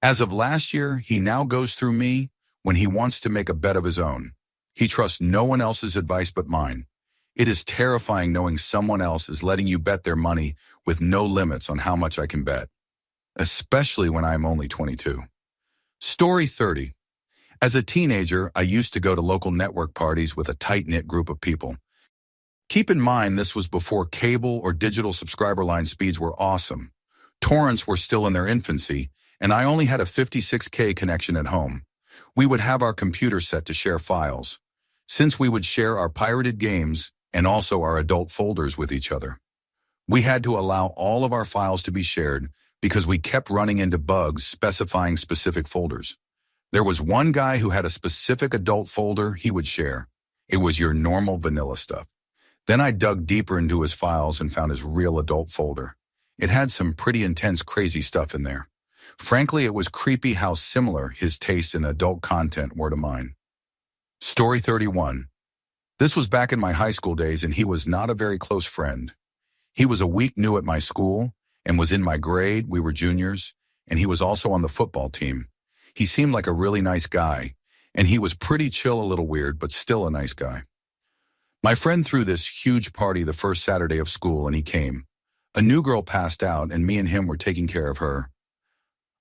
As of last year, he now goes through me when he wants to make a bet of his own. He trusts no one else's advice but mine. It is terrifying knowing someone else is letting you bet their money with no limits on how much I can bet, especially when I'm only 22. Story 30. As a teenager, I used to go to local network parties with a tight-knit group of people. Keep in mind this was before cable or digital subscriber line speeds were awesome. Torrents were still in their infancy, and I only had a 56K connection at home. We would have our computer set to share files, since we would share our pirated games and also our adult folders with each other. We had to allow all of our files to be shared because we kept running into bugs specifying specific folders. There was one guy who had a specific adult folder he would share. It was your normal vanilla stuff. Then I dug deeper into his files and found his real adult folder. It had some pretty intense crazy stuff in there. Frankly, it was creepy how similar his tastes in adult content were to mine. Story 31. This was back in my high school days, and he was not a very close friend. He was a week new at my school and was in my grade. We were juniors, and he was also on the football team. He seemed like a really nice guy, and he was pretty chill, a little weird, but still a nice guy. My friend threw this huge party the first Saturday of school, and he came. A new girl passed out, and me and him were taking care of her.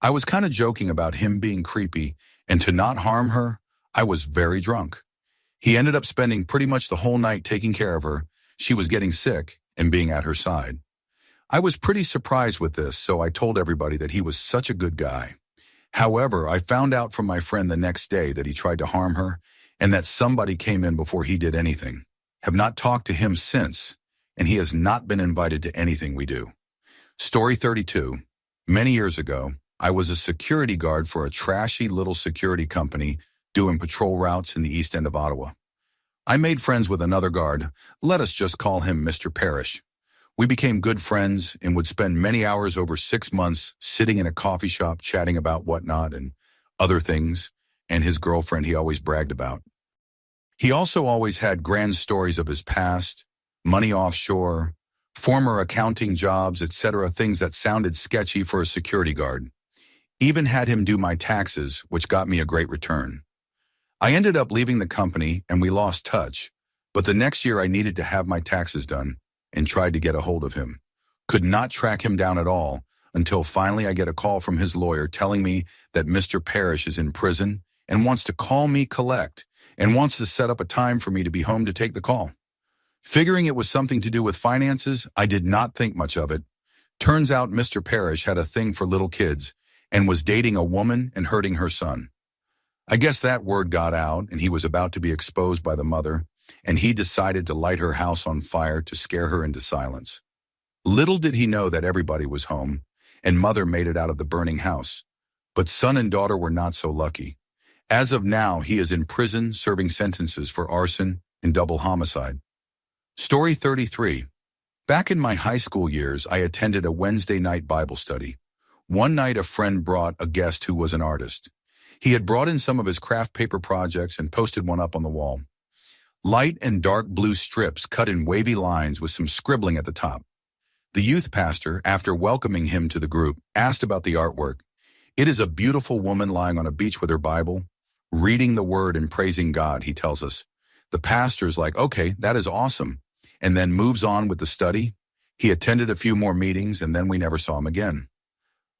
I was kind of joking about him being creepy, and to not harm her, I was very drunk. He ended up spending pretty much the whole night taking care of her. She was getting sick and being at her side. I was pretty surprised with this, so I told everybody that he was such a good guy. However, I found out from my friend the next day that he tried to harm her and that somebody came in before he did anything. Have not talked to him since, and he has not been invited to anything we do. Story 32. Many years ago, I was a security guard for a trashy little security company doing patrol routes in the East End of Ottawa. I made friends with another guard. Let us just call him Mr. Parrish. We became good friends and would spend many hours over 6 months sitting in a coffee shop chatting about whatnot and other things, and his girlfriend he always bragged about. He also always had grand stories of his past, money offshore, former accounting jobs, etc., things that sounded sketchy for a security guard. Even had him do my taxes, which got me a great return. I ended up leaving the company and we lost touch, but the next year I needed to have my taxes done and tried to get a hold of him. Could not track him down at all until finally I get a call from his lawyer telling me that Mr. Parrish is in prison and wants to call me collect and wants to set up a time for me to be home to take the call. Figuring it was something to do with finances, I did not think much of it. Turns out Mr. Parrish had a thing for little kids and was dating a woman and hurting her son. I guess that word got out and he was about to be exposed by the mother, and he decided to light her house on fire to scare her into silence. Little did he know that everybody was home, and mother made it out of the burning house. But son and daughter were not so lucky. As of now, he is in prison serving sentences for arson and double homicide. Story 33. Back in my high school years, I attended a Wednesday night Bible study. One night, a friend brought a guest who was an artist. He had brought in some of his craft paper projects and posted one up on the wall. Light and dark blue strips cut in wavy lines with some scribbling at the top. The youth pastor, after welcoming him to the group, asked about the artwork. It is a beautiful woman lying on a beach with her Bible, reading the word and praising God, he tells us. The pastor's like, okay, that is awesome, and then moves on with the study. He attended a few more meetings, and then we never saw him again.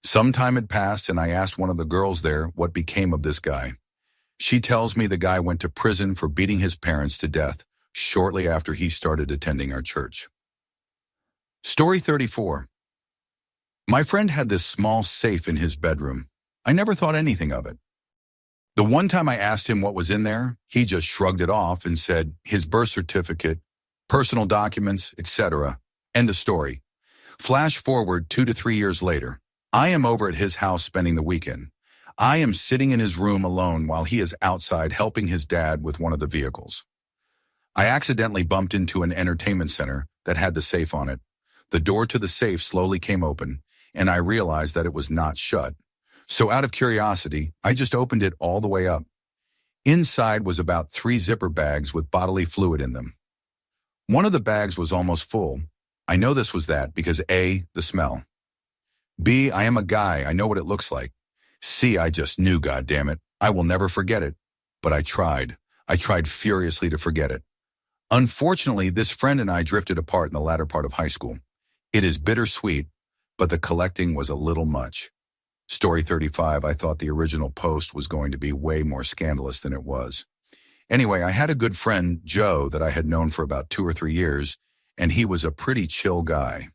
Some time had passed, and I asked one of the girls there what became of this guy. She tells me the guy went to prison for beating his parents to death shortly after he started attending our church. Story 34. My friend had this small safe in his bedroom. I never thought anything of it. The one time I asked him what was in there, he just shrugged it off and said his birth certificate, personal documents, etc. End of story. Flash forward 2 to 3 years later. I am over at his house spending the weekend. I am sitting in his room alone while he is outside helping his dad with one of the vehicles. I accidentally bumped into an entertainment center that had the safe on it. The door to the safe slowly came open, and I realized that it was not shut. So out of curiosity, I just opened it all the way up. Inside was about 3 zipper bags with bodily fluid in them. One of the bags was almost full. I know this was that because A, the smell. B, I am a guy, I know what it looks like. See, I just knew, goddammit. I will never forget it. But I tried. I tried furiously to forget it. Unfortunately, this friend and I drifted apart in the latter part of high school. It is bittersweet, but the collecting was a little much. Story 35, I thought the original post was going to be way more scandalous than it was. Anyway, I had a good friend, Joe, that I had known for about 2 or 3 years, and he was a pretty chill guy.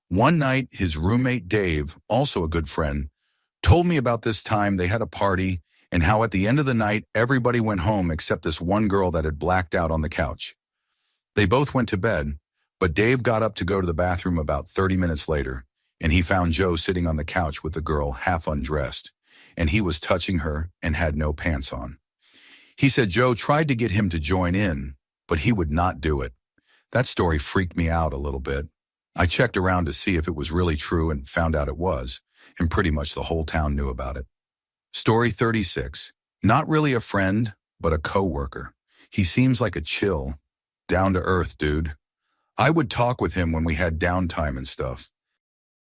One night, his roommate, Dave, also a good friend, told me about this time they had a party and how at the end of the night, everybody went home except this one girl that had blacked out on the couch. They both went to bed, but Dave got up to go to the bathroom about 30 minutes later, and he found Joe sitting on the couch with the girl half undressed, and he was touching her and had no pants on. He said Joe tried to get him to join in, but he would not do it. That story freaked me out a little bit. I checked around to see if it was really true and found out it was, and pretty much the whole town knew about it. Story 36. Not really a friend, but a coworker. He seems like a chill, down-to-earth dude. I would talk with him when we had downtime and stuff.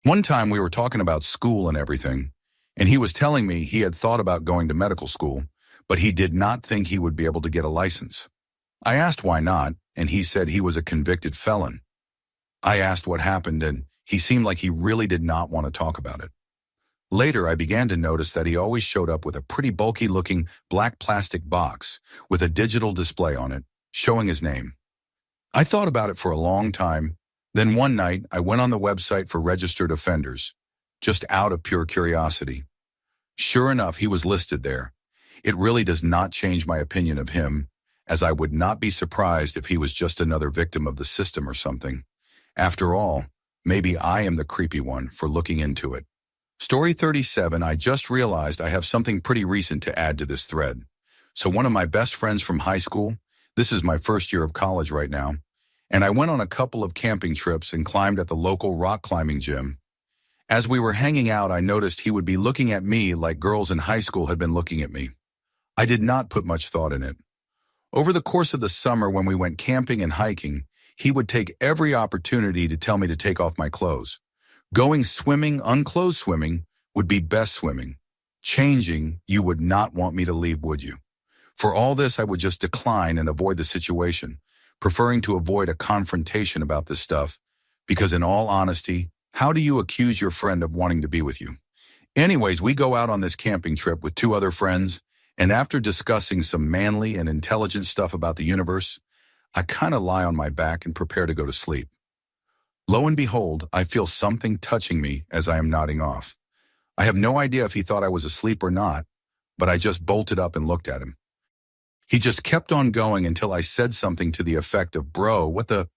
One time we were talking about school and everything, and he was telling me he had thought about going to medical school, but he did not think he would be able to get a license. I asked why not, and he said he was a convicted felon. I asked what happened, and he seemed like he really did not want to talk about it. Later, I began to notice that he always showed up with a pretty bulky-looking black plastic box with a digital display on it, showing his name. I thought about it for a long time. Then one night, I went on the website for registered offenders, just out of pure curiosity. Sure enough, he was listed there. It really does not change my opinion of him, as I would not be surprised if he was just another victim of the system or something. After all, maybe I am the creepy one for looking into it. Story 37, I just realized I have something pretty recent to add to this thread. So one of my best friends from high school, this is my first year of college right now, and I went on a couple of camping trips and climbed at the local rock climbing gym. As we were hanging out, I noticed he would be looking at me like girls in high school had been looking at me. I did not put much thought in it. Over the course of the summer when we went camping and hiking, he would take every opportunity to tell me to take off my clothes. Going swimming, unclothed swimming, would be best swimming. Changing, you would not want me to leave, would you? For all this, I would just decline and avoid the situation, preferring to avoid a confrontation about this stuff, because in all honesty, how do you accuse your friend of wanting to be with you? Anyways, we go out on this camping trip with 2 other friends, and after discussing some manly and intelligent stuff about the universe, I kind of lie on my back and prepare to go to sleep. Lo and behold, I feel something touching me as I am nodding off. I have no idea if he thought I was asleep or not, but I just bolted up and looked at him. He just kept on going until I said something to the effect of, "Bro, what the?"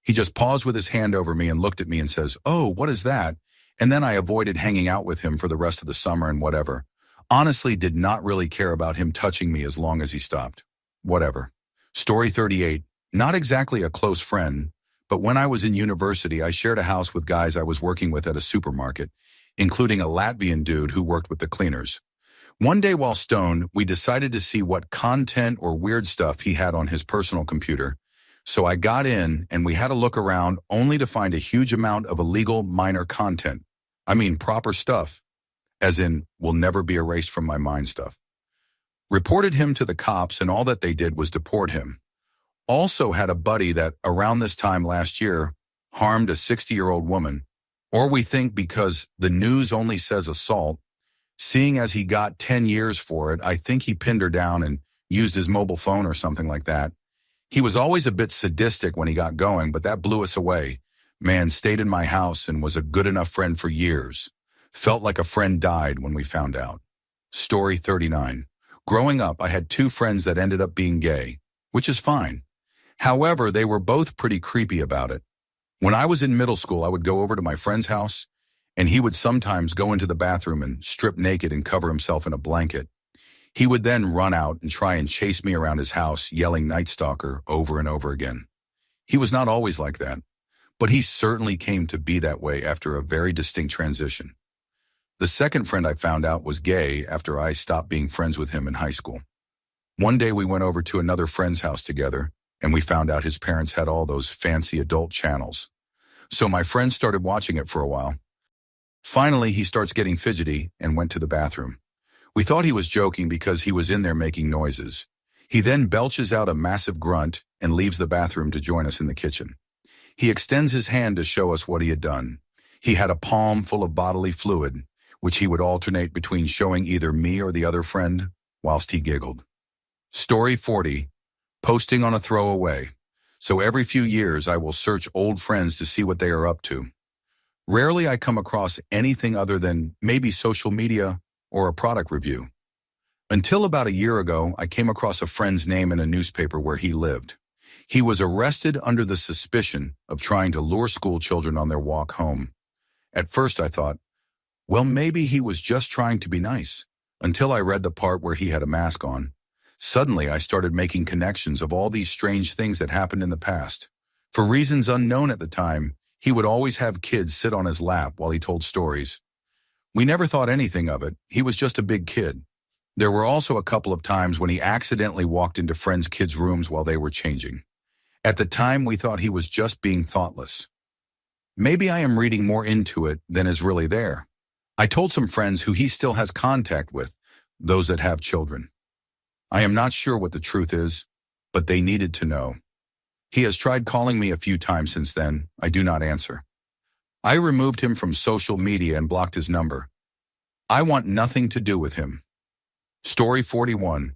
He just paused with his hand over me and looked at me and says, "Oh, what is that?" And then I avoided hanging out with him for the rest of the summer and whatever. Honestly, did not really care about him touching me as long as he stopped. Whatever. Story 38. Not exactly a close friend, but when I was in university, I shared a house with guys I was working with at a supermarket, including a Latvian dude who worked with the cleaners. One day while stoned, we decided to see what content or weird stuff he had on his personal computer. So I got in and we had a look around only to find a huge amount of illegal minor content. I mean proper stuff, as in will never be erased from my mind stuff. Reported him to the cops and all that they did was deport him. Also had a buddy that around this time last year harmed a 60-year-old woman, or we think because the news only says assault, seeing as he got 10 years for it, I think he pinned her down and used his mobile phone or something like that. He was always a bit sadistic when he got going, but that blew us away. Man stayed in my house and was a good enough friend for years. Felt like a friend died when we found out. Story 39. Growing up, I had 2 friends that ended up being gay, which is fine. However, they were both pretty creepy about it. When I was in middle school, I would go over to my friend's house, and he would sometimes go into the bathroom and strip naked and cover himself in a blanket. He would then run out and try and chase me around his house, yelling "Night Stalker" over and over again. He was not always like that, but he certainly came to be that way after a very distinct transition. The second friend I found out was gay after I stopped being friends with him in high school. One day we went over to another friend's house together, and we found out his parents had all those fancy adult channels. So my friend started watching it for a while. Finally, he starts getting fidgety and went to the bathroom. We thought he was joking because he was in there making noises. He then belches out a massive grunt and leaves the bathroom to join us in the kitchen. He extends his hand to show us what he had done. He had a palm full of bodily fluid, which he would alternate between showing either me or the other friend whilst he giggled. Story 40. Posting on a throwaway. So every few years I will search old friends to see what they are up to. Rarely I come across anything other than maybe social media or a product review. Until about a year ago, I came across a friend's name in a newspaper where he lived. He was arrested under the suspicion of trying to lure school children on their walk home. At first I thought, well, maybe he was just trying to be nice, until I read the part where he had a mask on. Suddenly I started making connections of all these strange things that happened in the past. For reasons unknown at the time, he would always have kids sit on his lap while he told stories. We never thought anything of it. He was just a big kid. There were also a couple of times when he accidentally walked into friends' kids' rooms while they were changing. At the time, we thought he was just being thoughtless. Maybe I am reading more into it than is really there. I told some friends who he still has contact with, those that have children. I am not sure what the truth is, but they needed to know. He has tried calling me a few times since then. I do not answer. I removed him from social media and blocked his number. I want nothing to do with him. Story 41.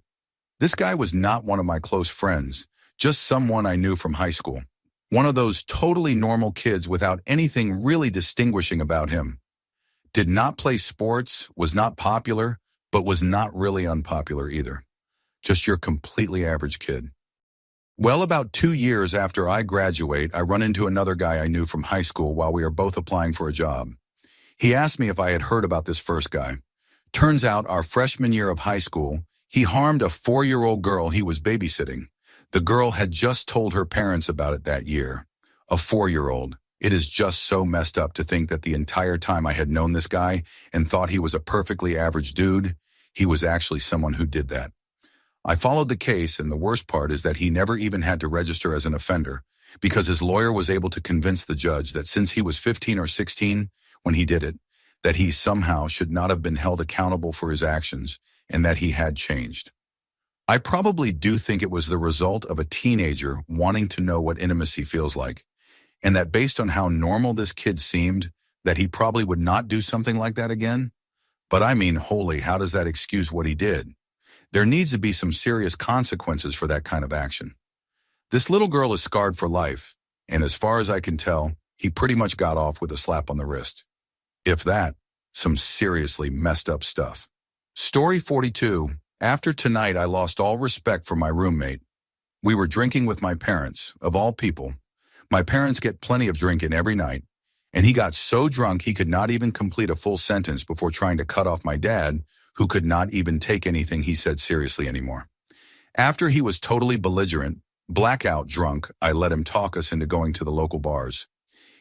This guy was not one of my close friends, just someone I knew from high school. One of those totally normal kids without anything really distinguishing about him. Did not play sports, was not popular, but was not really unpopular either. Just your completely average kid. Well, about 2 years after I graduate, I run into another guy I knew from high school while we are both applying for a job. He asked me if I had heard about this first guy. Turns out our freshman year of high school, he harmed a 4-year-old girl he was babysitting. The girl had just told her parents about it that year. A 4-year-old. It is just so messed up to think that the entire time I had known this guy and thought he was a perfectly average dude, he was actually someone who did that. I followed the case, and the worst part is that he never even had to register as an offender because his lawyer was able to convince the judge that since he was 15 or 16 when he did it, that he somehow should not have been held accountable for his actions and that he had changed. I probably do think it was the result of a teenager wanting to know what intimacy feels like, and that based on how normal this kid seemed, that he probably would not do something like that again. But I mean, holy, how does that excuse what he did? There needs to be some serious consequences for that kind of action. This little girl is scarred for life, and as far as I can tell, he pretty much got off with a slap on the wrist. If that, some seriously messed up stuff. Story 42. After tonight, I lost all respect for my roommate. We were drinking with my parents, of all people. My parents get plenty of drinking every night, and he got so drunk he could not even complete a full sentence before trying to cut off my dad, who could not even take anything he said seriously anymore. After he was totally belligerent, blackout drunk, I let him talk us into going to the local bars.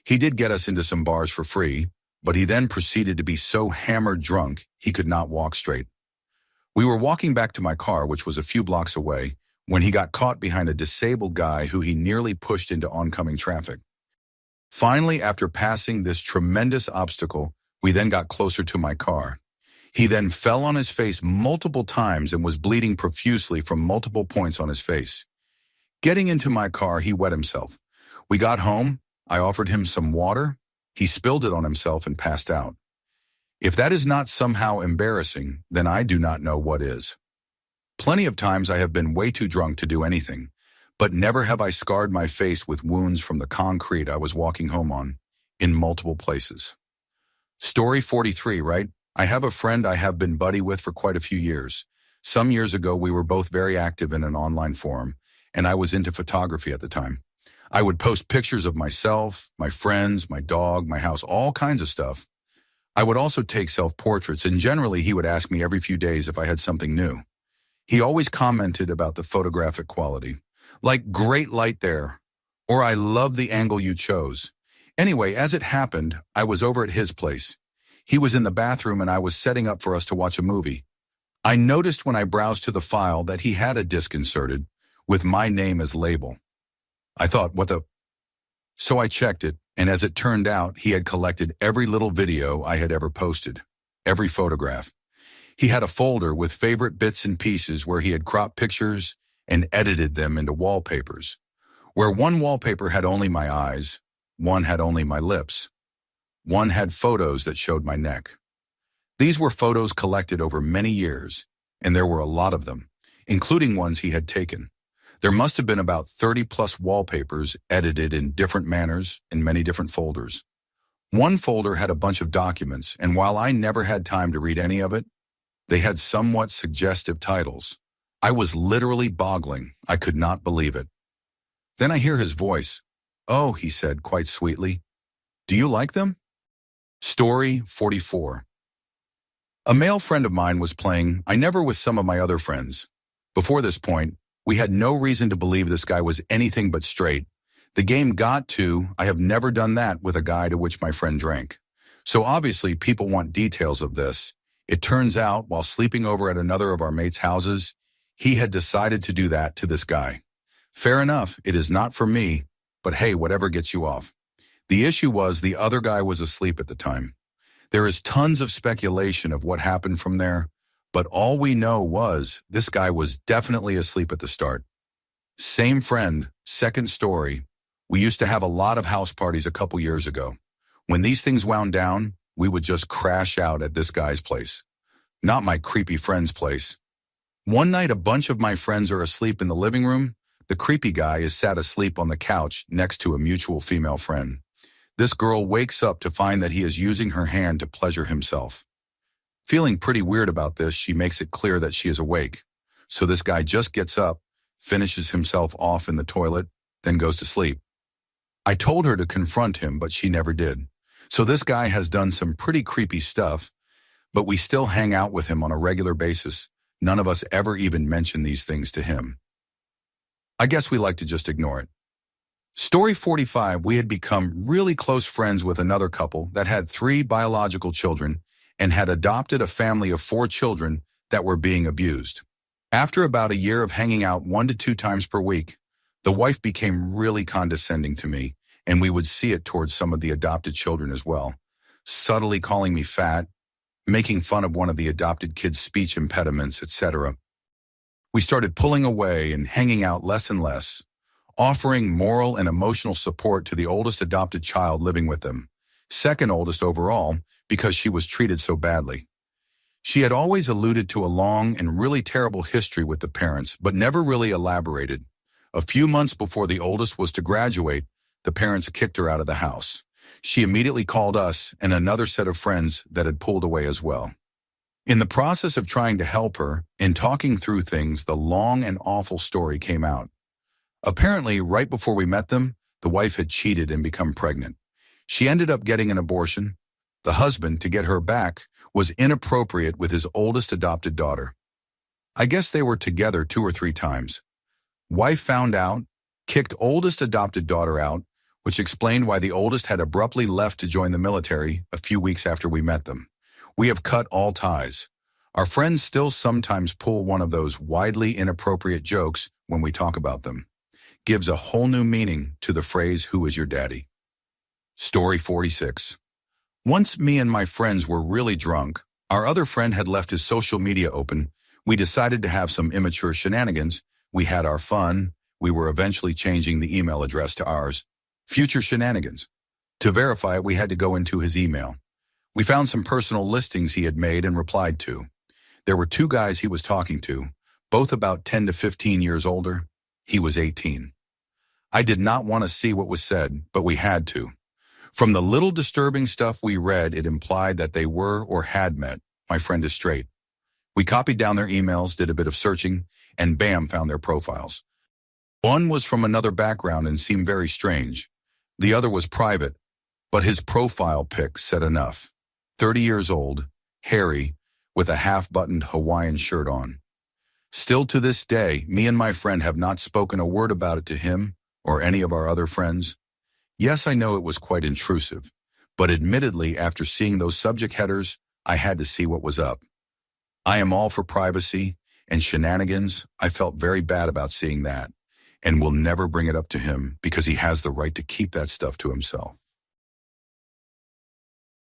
He did get us into some bars for free, but he then proceeded to be so hammered drunk he could not walk straight. We were walking back to my car, which was a few blocks away, when he got caught behind a disabled guy who he nearly pushed into oncoming traffic. Finally, after passing this tremendous obstacle, we then got closer to my car. He then fell on his face multiple times and was bleeding profusely from multiple points on his face. Getting into my car, he wet himself. We got home. I offered him some water. He spilled it on himself and passed out. If that is not somehow embarrassing, then I do not know what is. Plenty of times I have been way too drunk to do anything, but never have I scarred my face with wounds from the concrete I was walking home on, in multiple places. Story 43, right? I have a friend I have been buddy with for quite a few years. Some years ago, we were both very active in an online forum, and I was into photography at the time. I would post pictures of myself, my friends, my dog, my house, all kinds of stuff. I would also take self-portraits, and generally he would ask me every few days if I had something new. He always commented about the photographic quality, like great light there, or I love the angle you chose. Anyway, as it happened, I was over at his place. He was in the bathroom and I was setting up for us to watch a movie. I noticed when I browsed to the file that he had a disc inserted with my name as label. I thought, what the? So I checked it, and as it turned out, he had collected every little video I had ever posted, every photograph. He had a folder with favorite bits and pieces where he had cropped pictures and edited them into wallpapers. Where one wallpaper had only my eyes, one had only my lips. One had photos that showed my neck. These were photos collected over many years, and there were a lot of them, including ones he had taken. There must have been about 30+ wallpapers edited in different manners in many different folders. One folder had a bunch of documents, and while I never had time to read any of it, they had somewhat suggestive titles. I was literally boggling. I could not believe it. Then I hear his voice. "Oh," he said quite sweetly. "Do you like them?" Story 44. A male friend of mine was playing I Never with some of my other friends. Before this point, we had no reason to believe this guy was anything but straight. The game got to, I have never done that with a guy to which my friend drank. So obviously people want details of this. It turns out, while sleeping over at another of our mates' houses, he had decided to do that to this guy. Fair enough, it is not for me, but hey, whatever gets you off. The issue was the other guy was asleep at the time. There is tons of speculation of what happened from there, but all we know was this guy was definitely asleep at the start. Same friend, second story. We used to have a lot of house parties a couple years ago. When these things wound down, we would just crash out at this guy's place. Not my creepy friend's place. One night, a bunch of my friends are asleep in the living room. The creepy guy is sat asleep on the couch next to a mutual female friend. This girl wakes up to find that he is using her hand to pleasure himself. Feeling pretty weird about this, she makes it clear that she is awake. So this guy just gets up, finishes himself off in the toilet, then goes to sleep. I told her to confront him, but she never did. So this guy has done some pretty creepy stuff, but we still hang out with him on a regular basis. None of us ever even mention these things to him. I guess we like to just ignore it. Story 45, we had become really close friends with another couple that had 3 biological children and had adopted a family of 4 children that were being abused. After about a year of hanging out 1 to 2 times per week, the wife became really condescending to me, and we would see it towards some of the adopted children as well, subtly calling me fat, making fun of one of the adopted kids' speech impediments, etc. We started pulling away and hanging out less and less, offering moral and emotional support to the oldest adopted child living with them, second oldest overall, because she was treated so badly. She had always alluded to a long and really terrible history with the parents, but never really elaborated. A few months before the oldest was to graduate, the parents kicked her out of the house. She immediately called us and another set of friends that had pulled away as well. In the process of trying to help her and talking through things, the long and awful story came out. Apparently, right before we met them, the wife had cheated and become pregnant. She ended up getting an abortion. The husband, to get her back, was inappropriate with his oldest adopted daughter. I guess they were together 2 or 3 times. Wife found out, kicked oldest adopted daughter out, which explained why the oldest had abruptly left to join the military a few weeks after we met them. We have cut all ties. Our friends still sometimes pull one of those widely inappropriate jokes when we talk about them. Gives a whole new meaning to the phrase, "Who is your daddy?" Story 46. Once me and my friends were really drunk, our other friend had left his social media open. We decided to have some immature shenanigans. We had our fun. We were eventually changing the email address to ours. Future shenanigans. To verify it, we had to go into his email. We found some personal listings he had made and replied to. There were 2 guys he was talking to, both about 10 to 15 years older. He was 18. I did not want to see what was said, but we had to. From the little disturbing stuff we read, it implied that they were or had met. My friend is straight. We copied down their emails, did a bit of searching, and bam, found their profiles. One was from another background and seemed very strange. The other was private, but his profile pic said enough. 30 years old, hairy, with a half-buttoned Hawaiian shirt on. Still to this day, me and my friend have not spoken a word about it to him or any of our other friends. Yes, I know it was quite intrusive, but admittedly, after seeing those subject headers, I had to see what was up. I am all for privacy and shenanigans. I felt very bad about seeing that and will never bring it up to him because he has the right to keep that stuff to himself.